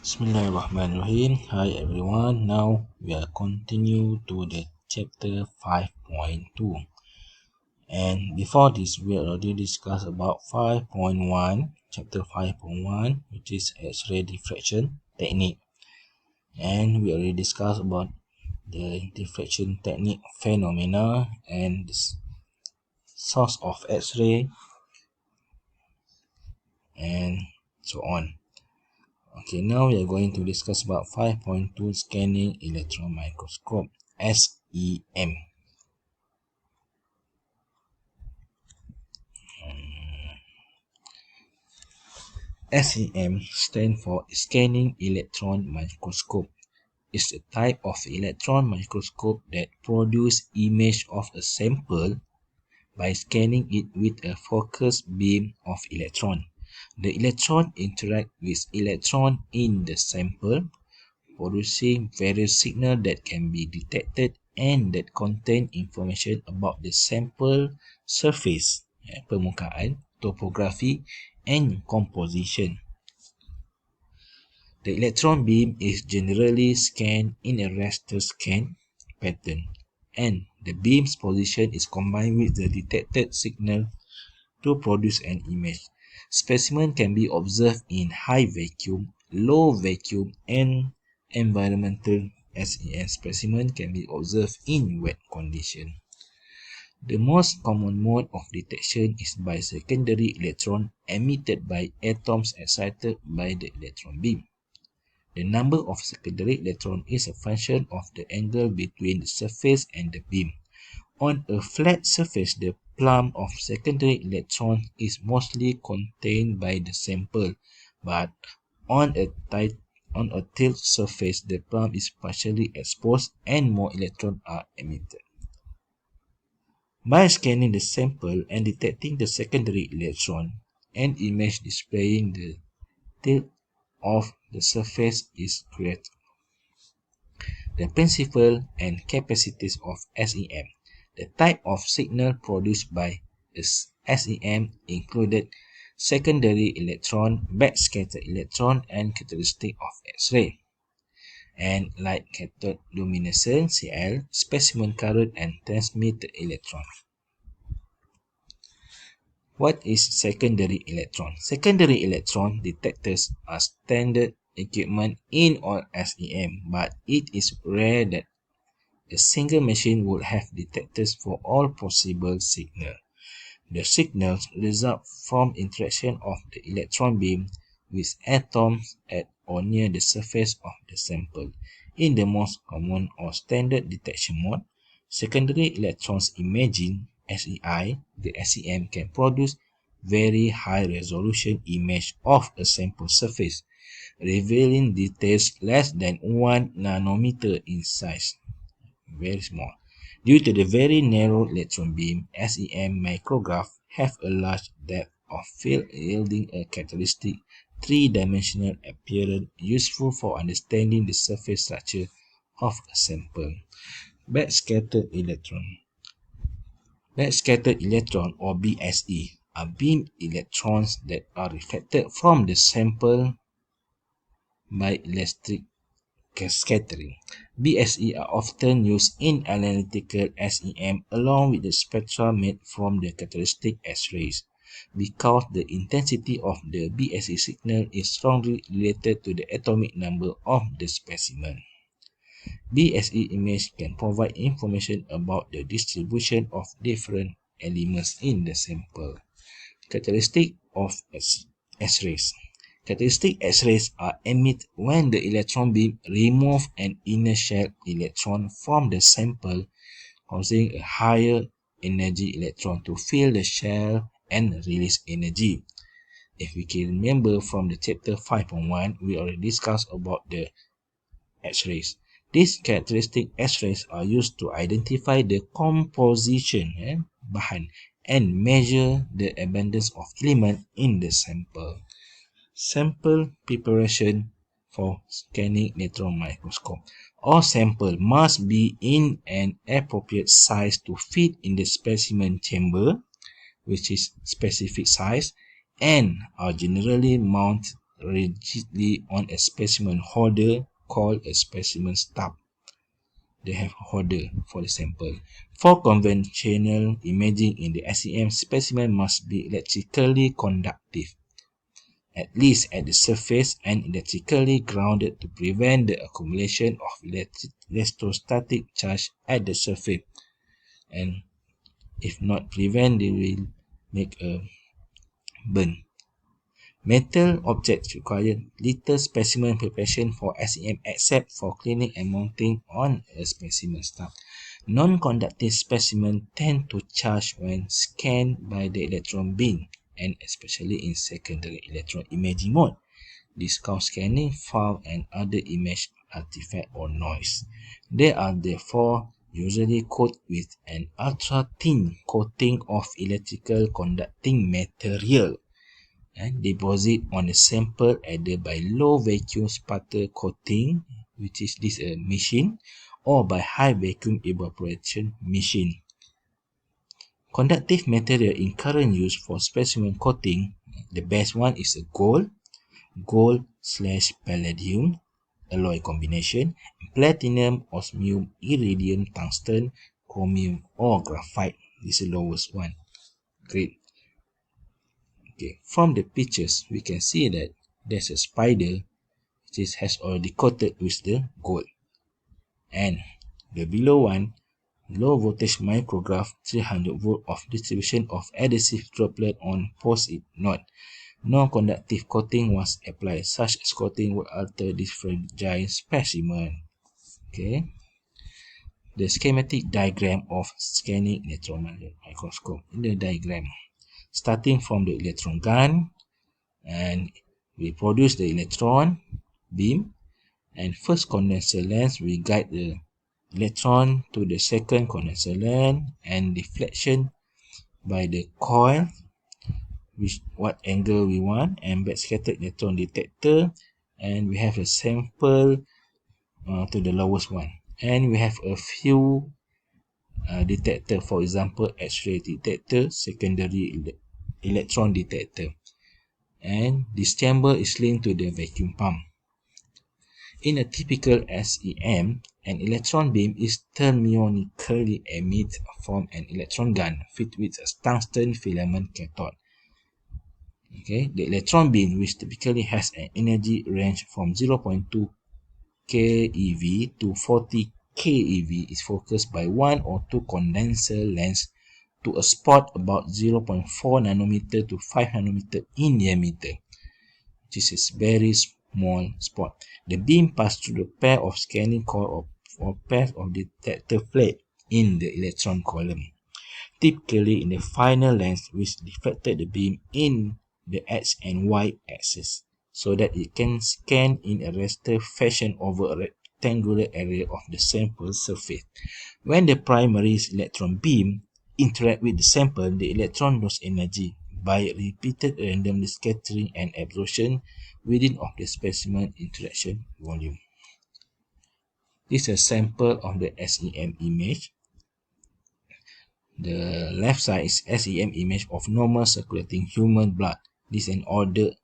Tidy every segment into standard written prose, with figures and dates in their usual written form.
Bismillahirrahmanirrahim. Hi everyone. Now we are continue to the chapter 5.2. And before this, we already discussed about 5.1, chapter 5.1, which is X-ray diffraction technique. And we already discussed about the diffraction technique phenomena and the source of X-ray and so on. Okay, now we are going to discuss about 5.2 scanning electron microscope, SEM. SEM stands for scanning electron microscope. It's a type of electron microscope that produces image of a sample by scanning it with a focused beam of electron. The electron interact with electron in the sample, producing various signals that can be detected and that contain information about the sample surface, permukaan, topography, and composition. The electron beam is generally scanned in a raster scan pattern, and the beam's position is combined with the detected signal to produce an image. Specimen can be observed in high vacuum, low vacuum, and environmental SEM specimen can be observed in wet condition. The most common mode of detection is by secondary electron emitted by atoms excited by the electron beam. The number of secondary electrons is a function of the angle between the surface and the beam. On a flat surface, the plumb of secondary electrons is mostly contained by the sample, but on a tilt surface, the plumb is partially exposed and more electrons are emitted. By scanning the sample and detecting the secondary electron, an image displaying the tilt of the surface is created. The principle and capacities of SEM. The type of signal produced by the SEM included secondary electron, backscatter electron, and characteristic of X-ray. And light cathodoluminescence (CL), specimen current, and transmitted electron. What is secondary electron? Secondary electron detectors are standard equipment in all SEM, but it is rare that a single machine would have detectors for all possible signals. The signals result from interaction of the electron beam with atoms at or near the surface of the sample. In the most common or standard detection mode, secondary electrons imaging SEI, the SEM can produce very high resolution image of a sample surface, revealing details less than 1 nanometer in size. Very small. Due to the very narrow electron beam, SEM micrographs have a large depth of field, yielding a characteristic three-dimensional appearance useful for understanding the surface structure of a sample. Backscattered electron. Backscattered electron, or BSE, are beam electrons that are reflected from the sample by electric scattering. BSE are often used in analytical SEM along with the spectra made from the characteristic X-rays, because the intensity of the BSE signal is strongly related to the atomic number of the specimen. BSE image can provide information about the distribution of different elements in the sample. Characteristic of X-rays. Characteristic X-rays are emitted when the electron beam removes an inner shell electron from the sample, causing a higher energy electron to fill the shell and release energy. If we can remember from the chapter 5.1, we already discussed about the X-rays. These characteristic X-rays are used to identify the composition bahan and measure the abundance of element in the sample. Sample preparation for scanning electron microscope. All sample must be in an appropriate size to fit in the specimen chamber, which is specific size, and are generally mounted rigidly on a specimen holder called a specimen stub. They have a holder for the sample. For conventional imaging in the SEM, specimen must be electrically conductive, at least at the surface, and electrically grounded to prevent the accumulation of electrostatic charge at the surface. And if not prevent, they will make a burn. Metal objects require little specimen preparation for SEM except for cleaning and mounting on a specimen stub. Non-conductive specimens tend to charge when scanned by the electron beam, and especially in secondary electron imaging mode. Discount scanning, foul, and other image artifact or noise. They are therefore usually coated with an ultra-thin coating of electrical conducting material and deposit on the sample either by low vacuum sputter coating, which is this machine, or by high vacuum evaporation machine. Conductive material in current use for specimen coating, the best one is a gold/palladium alloy combination, platinum, osmium, iridium, tungsten, chromium, or graphite. This is the lowest one. Great. Okay, from the pictures, we can see that there's a spider which has already coated with the gold. And the below one, low voltage micrograph 300 volt of distribution of adhesive droplet on post-it note. Non-conductive coating was applied. Such as coating will alter this fragile specimen. Okay. The schematic diagram of scanning electron microscope. In the diagram, starting from the electron gun, and we produce the electron beam, and first condenser lens we guide the electron to the second condenser lens, and deflection by the coil, which what angle we want, and backscattered electron detector, and we have a sample to the lowest one, and we have a few detector, for example X-ray detector, secondary electron detector, and this chamber is linked to the vacuum pump. In a typical SEM, an electron beam is thermionically emitted from an electron gun fitted with a tungsten filament cathode. Okay, the electron beam, which typically has an energy range from 0.2 keV to 40 keV, is focused by one or two condenser lens to a spot about 0.4 nanometer to 5 nanometer in diameter. This is very small spot. The beam passes through the pair of scanning coil or pair of detector plate in the electron column, typically in the final lens, which deflected the beam in the X and Y axis, so that it can scan in a raster fashion over a rectangular area of the sample surface. When the primary electron beam interacts with the sample, the electron loses energy by repeated random scattering and absorption within of the specimen interaction volume. This is a sample of the SEM image. The left side is SEM image of normal circulating human blood. This is an ordered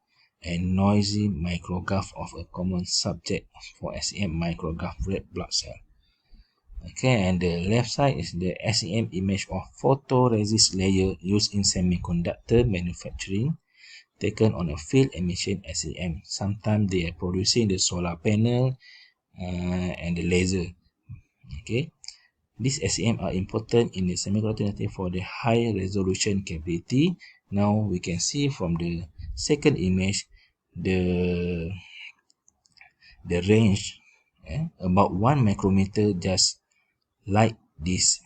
and noisy micrograph of a common subject for SEM micrograph red blood cell. Okay, and the left side is the SEM image of photoresist layer used in semiconductor manufacturing, taken on a field emission SEM. Sometimes they are producing the solar panel and the laser. Okay, these SEM are important in the semiconductor for the high resolution capability. Now we can see from the second image the range about 1 micrometer, just like this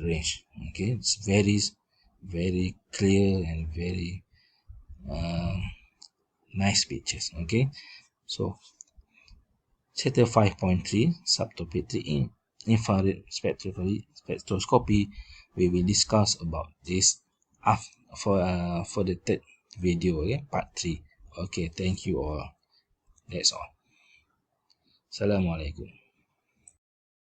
range. Okay, it's very clear and very nice pictures. Okay, so chapter 5.3 subtopic 3 in infrared spectroscopy, we will discuss about this for the third video, okay, part 3. Okay, thank you all. That's all. Assalamualaikum.